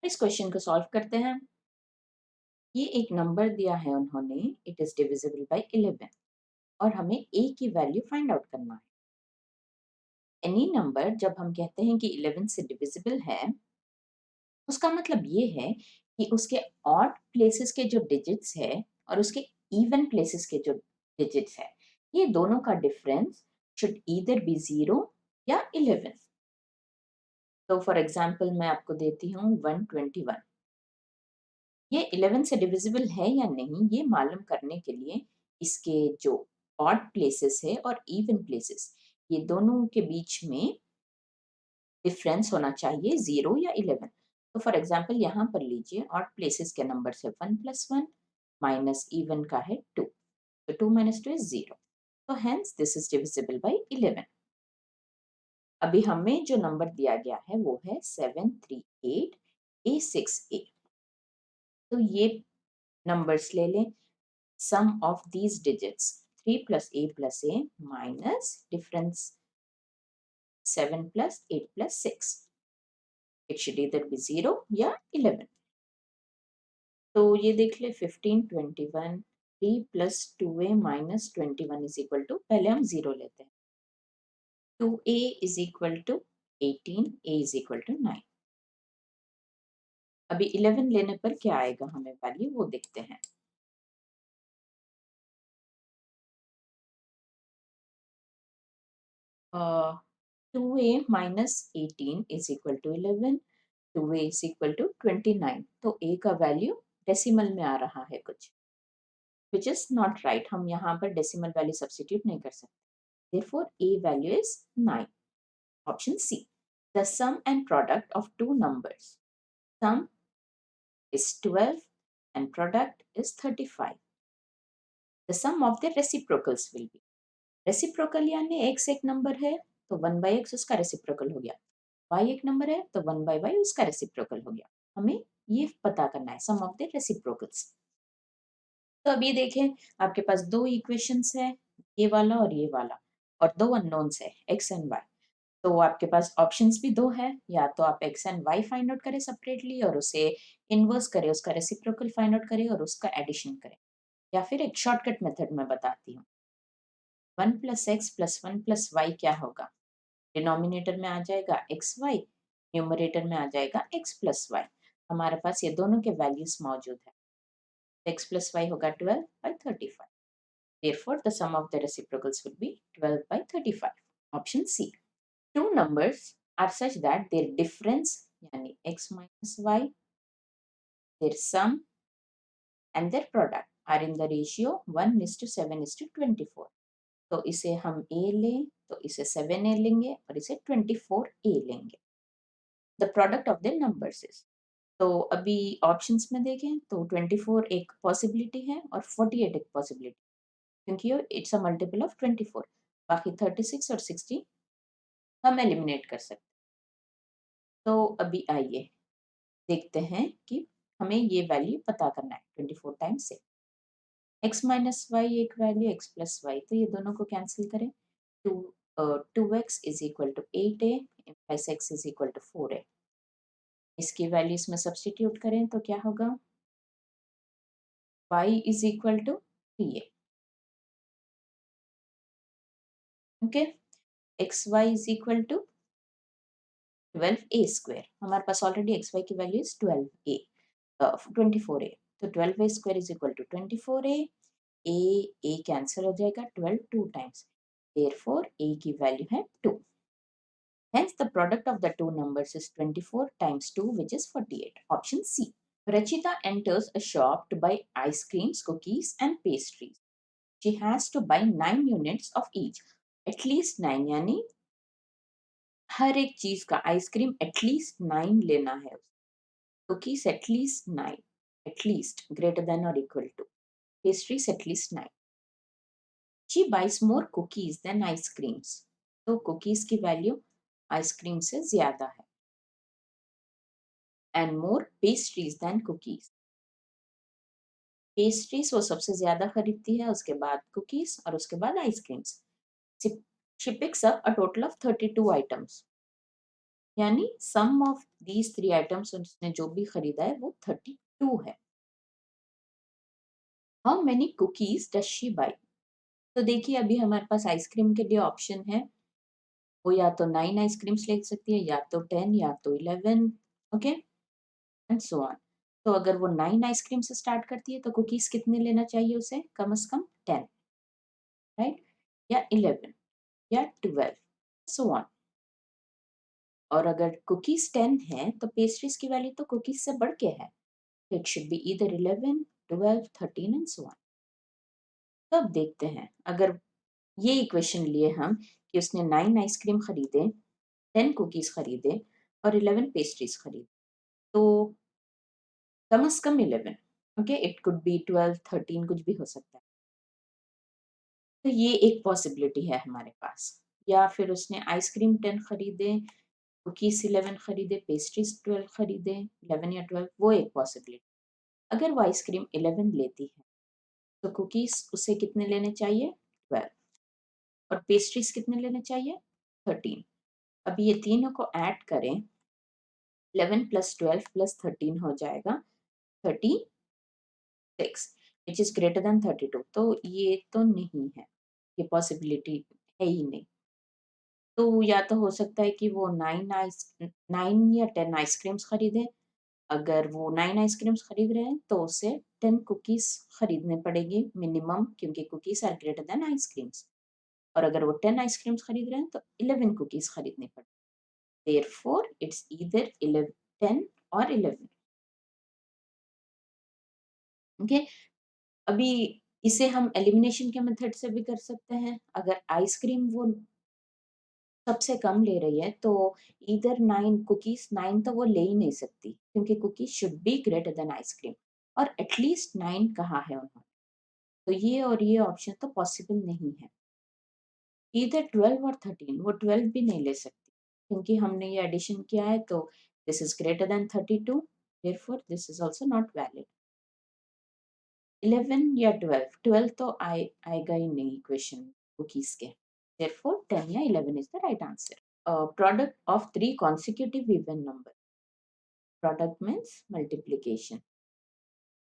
इस क्वेश्चन को सॉल्व करते हैं। ये एक नंबर दिया है उन्होंने, इट इज डिविजिबल बाय 11 और हमें a की वैल्यू फाइंड आउट करना है। एनी नंबर जब हम कहते हैं कि 11 से डिविजिबल है, उसका मतलब ये है कि उसके ऑड प्लेसेस के जो डिजिट्स है और उसके इवन प्लेसेस के जो डिजिट्स है, ये दोनों का डिफरेंस शुड ईदर बी 0 या 11। तो फॉर एग्जांपल मैं आपको देती हूँ 121। ये 11 से डिविजिबल है या नहीं, ये मालूम करने के लिए इसके जो ऑड प्लेसेस है और इवन प्लेसेस, ये दोनों के बीच में डिफरेंस होना चाहिए 0 या 11। तो फॉर एग्जांपल यहाँ पर लीजिए, ऑड प्लेसेस के नंबर से 1 + 1 माइनस इवन का है 2, तो 2 - 2 इज 0। तो hence this is divisible by 11। अभी हमें जो नंबर दिया गया है वो है 738 A6A। तो ये नंबर्स ले लें, sum of these digits 3 plus a minus difference 7 plus 8 plus 6. It should either be 0 या 11। तो ये देख ले 15 21 3 plus 2a minus 21 is equal to, पहले हम 0 लेते हैं, 2a is equal to 18, a is equal to 9। अभी 11 लेने पर क्या आएगा हमें वैल्यू वो देखते हैं। 2a minus 18 is equal to 11, 2a is equal to 29। तो a का वैल्यू डेसिमल में आ रहा है कुछ, which is not right। हम यहाँ पर डेसिमल वैल्यू सब्स्टिट्यूट नहीं कर सकते। Therefore a value is 9। Option C, the sum and product of two numbers, sum is 12 and product is 35। The sum of the reciprocals will be, reciprocal यानी x एक number है तो 1/x उसका reciprocal हो गया, y एक number है तो 1/y उसका रेसिप्रोकल हो गया। हमें ये पता करना है सम ऑफ द रेसिप्रोकल्स। तो अभी देखें, आपके पास दो इक्वेशंस है, ये वाला और ये वाला, और दो अननोन्स है x एंड y। तो आपके पास ऑप्शंस भी दो है, या तो आप x and y find out करें सेपरेटली और उसे इनवर्स करें, उसका रेसिप्रोकल फाइंड आउट करें और उसका एडिशन करें, या फिर एक शॉर्टकट मेथड में बताती हूँ। 1 + x + 1 + y क्या होगा? डिनोमिनेटर में आ जाएगा एक्स वाई, न्यूमरेटर में आ जाएगा x + y। हमारे पास ये दोनों के वैल्यूज मौजूद है। x + y होगा 12/35। Therefore, the sum of the reciprocals will be 12/35। Option C. Two numbers are such that their difference, यानी x minus y, their sum and their product are in the ratio 1:7:24। तो इसे हम a लें तो इसे 7a लेंगे और इसे 24a लेंगे। The product of their numbers is, तो अभी ऑप्शंस में देखें तो 24 एक पॉसिबिलिटी है और 48 एक पॉसिबिलिटी, क्योंकि ये इट्स अ मल्टीपल ऑफ 24। बाकी 36 और 60 हम एलिमिनेट कर सकते। तो अभी आइए देखते हैं कि हमें ये वैल्यू पता करना है 24 टाइम्स से। x माइनस वाई एक वैल्यू, x प्लस वाई, तो ये दोनों को कैंसिल करें। 2x is equal to 8a plus x is equal to 4a। इसकी वैल्यू इसमें सब्सटीट्यूट करें तो क्या होगा, y is equal to 3a। Okay, x y is equal to 12a²। हमारे पास ऑलरेडी एक्स वाई की वैल्यू इज 24a। तो 12a² is equal to 24a। A cancel हो जाएगा, 12 टू टाइम्स, देयरफॉर a की वैल्यू है 2। Hence the product of the two numbers is 24 times 2, which is 48। Option C. Rachita enters a shop to buy ice creams, cookies and pastries. She has to buy 9 units of each। At least 9 यानी हर एक चीज का ice cream at least 9 लेना है, cookies at least 9, at least greater than और equal to, pastries at least 9। She buys more cookies than ice creams. तो cookies की value ice cream से ज्यादा है, and more pastries than cookies. Pastries वो सबसे ज्यादा खरीदती है, उसके बाद कुकीज और उसके बाद ice creams. She picks up a total of 32 items. यानी सम ऑफ दीज 3 आइटम्स उसने जो भी खरीदा है वो 32 है। How many cookies does she buy? तो देखिए अभी हमारे पास आइसक्रीम के लिए ऑप्शन है, वो या तो 9 आइसक्रीम्स ले सकती है, या तो 10, या तो 11, ओके, एंड सो ऑन। तो अगर वो 9 आइसक्रीम से स्टार्ट करती है तो कुकीज कितने लेना चाहिए उसे? कम से कम 10, राइट? या 11, या 12, सो ऑन। और अगर कुकीज 10 है तो पेस्ट्रीज की वैल्यू तो कुकीज से बढ़ के है। It should be either 11, 12, 13 and so on. तो अब देखते हैं, अगर ये इक्वेशन लिए हम कि उसने 9 आइसक्रीम खरीदे, 10 कुकीज खरीदे और 11 पेस्ट्रीज खरीदे, तो कम से कम 11, ओके, इट कुड बी 12, 13, कुछ भी हो सकता है। तो ये एक पॉसिबिलिटी है हमारे पास। या फिर उसने आइसक्रीम 10 खरीदे, कुकीज 11 खरीदे, पेस्ट्रीज 12 खरीदे, 11 या 12, वो एक पॉसिबिलिटी। अगर वो आइसक्रीम 11 लेती है तो कुकीज उसे कितने लेने चाहिए? 12, और पेस्ट्रीज कितने लेने चाहिए? 13। अब ये तीनों को ऐड करें, 11 प्लस 12 प्लस 13 हो जाएगा 36, विच इज ग्रेटर देन 32। तो ये तो नहीं है, ये पॉसिबिलिटी है ही नहीं। तो या तो हो सकता है कि वो 9 या 10 आइसक्रीम्स खरीदे। अगर वो 9 आइसक्रीम्स खरीद रहे हैं तो उसे 10 कुकीज खरीदने पड़ेगी मिनिमम, क्योंकि cookies are greater than ice creams. और अगर वो 10 आइसक्रीम्स खरीद रहे हैं तो 11 कुकीज खरीदनी पड़ेगी। देयरफॉर इट्स ईदर 11, 10 और 11, ओके। अभी इसे हम एलिमिनेशन के मेथड से भी कर सकते हैं। अगर आइसक्रीम वो सबसे कम ले रही है तो ईदर 9 कुकीज, 9 तो वो ले ही नहीं सकती, क्योंकि cookies should be greater than ice cream, और एटलीस्ट 9 कहा है उन्होंने। तो ये और ये ऑप्शन तो पॉसिबल नहीं है। ईदर 12 और 13, वो 12 भी नहीं ले सकती, क्योंकि हमने ये एडिशन किया है तो this is greater than 32, therefore this is also not valid. 11 या 12, 12 तो आएगा ही नहीं इक्वेशन कुकीज के, देयरफॉर 10 या 11 is the right answer. Product of 3 consecutive even number. Product means multiplication.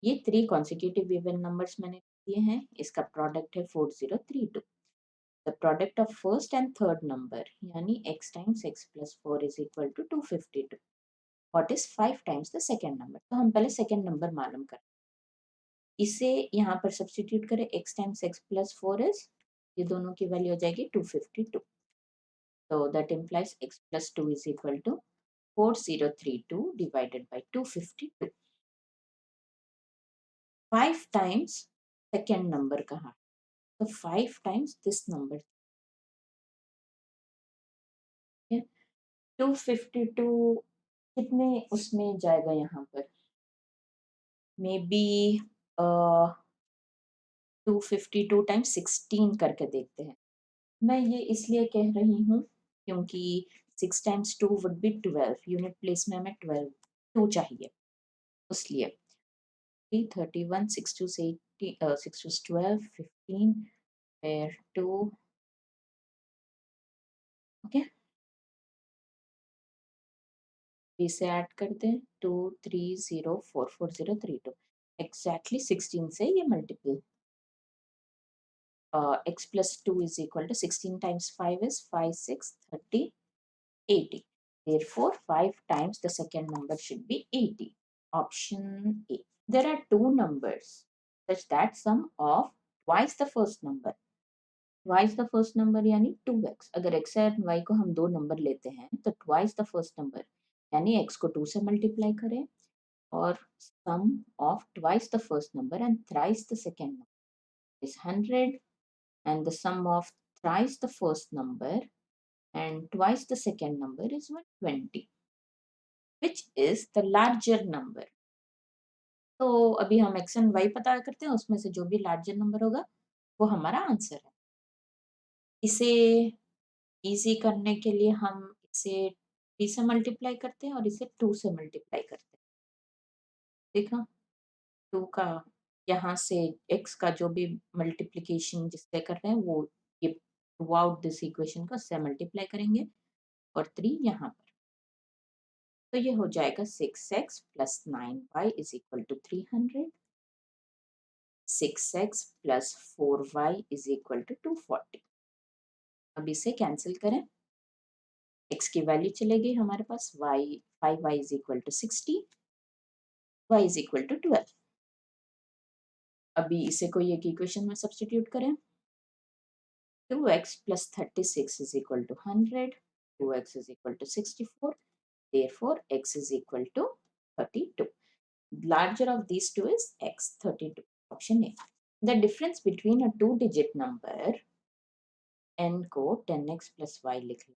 ये 3 consecutive even numbers मैंने दिए हैं, इसका प्रोडक्ट है 4032। The product of first and third number यानी x times x plus 4 is equal to 252. What is 5 times the second number? तो हम पहले second number मालूम करें, इसे यहाँ पर सब्स्टिट्यूट करें, x times x plus 4 is, ये दोनों की वैल्यू हो जाएगी 252। So that implies x plus 2 is equal to 4032 divided by 252. 5 times second number कहा, तो 5 times this number है। 252 कितने उसमें जाएगा यहाँ पर? मे बी 252 टाइम्स 16 करके देखते हैं। मैं ये इसलिए कह रही हूँ क्योंकि 6 times 2 would be 12, unit place में हमें 12 2 चाहिए, इसलिए 31, 6 2 80, 6 2 12, 15, where 2, ओके, इसे ऐड कर दें, 2304432, एग्जैक्टली 16 से ये multiple. x plus 2 is equal to 16 times 5 is 5 6 30 80, therefore 5 times the second number should be 80, option A. There are two numbers such that sum of twice the first number, twice the first number यानी 2x। अगर x और y को हम दो number लेते हैं तो twice the first number यानी x को 2 से मल्टीप्लाई करें, और sum of twice the first number and thrice the second number is 100, and the sum of thrice the first number and twice the second number is 120, which is the larger number. तो अभी हम x and y पता करते हैं, उसमें से जो भी लार्जर नंबर होगा वो हमारा आंसर है। इसे इजी करने के लिए हम इसे 3 से मल्टीप्लाई करते हैं और इसे 2 से मल्टीप्लाई करते हैं। देखा, 2 का यहाँ से x का जो भी मल्टीप्लिकेशन जिससे कर रहे हैं वो ये थ्रू आउट दिस इक्वेशन को उससे मल्टीप्लाई करेंगे, और 3 यहाँ पर। तो ये हो जाएगा 6x plus 9y is equal to 300, 6x plus 4y is equal to 240। अब इसे कैंसिल करें, x की वैल्यू चलेगी हमारे पास y, 5y is equal to 60, y is equal to 12। अभी इसे कोई एक इक्वेशन में सब्स्टिट्यूट करें, 2x plus 36 is equal to 100, 2x is equal to 64, therefore x is equal to 32. Larger of these two is x, 32. Option A. The difference between a two-digit number n को 10x plus y लिख लें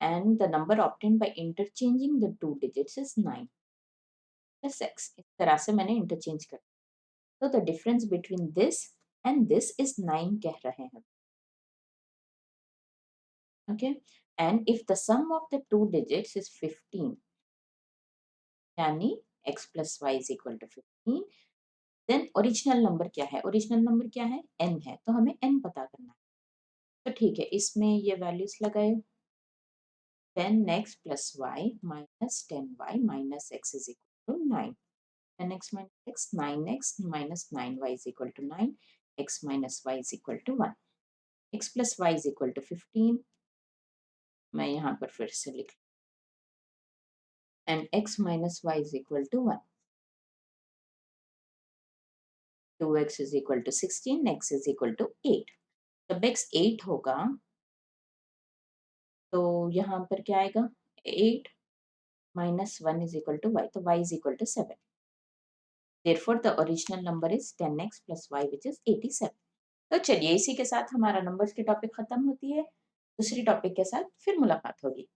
and the number obtained by interchanging the two digits is 9 plus x. इस तरह से मैंने interchange कर, तो the difference between this and this is 9 कह रहे हैं. Okay, and if the sum of the two digits is 15, यानी x plus y is equal to 15, then original number क्या है? ओरिजिनल नंबर क्या है? n है, तो हमें n पता करना है. तो ठीक है, इसमें ये वैल्यूज लगाए, 10x plus y minus 10y minus x is equal to 9. 10x minus x, 9x minus 9y is equal to 9, x minus y is equal to 1. x plus y is equal to 15. मैं यहाँ पर फिर से लिख, and x minus y is equal to 1. 2x is equal to 16, x is equal to 8. जब x 8 होगा तो यहाँ पर क्या आएगा? 8 minus 1 is equal to y, तो y is equal to 7. Therefore the original number is 10x plus y which is 87. तो चलिए इसी के साथ हमारा नंबर्स की टॉपिक खत्म होती है. दूसरी टॉपिक के साथ फिर मुलाकात होगी.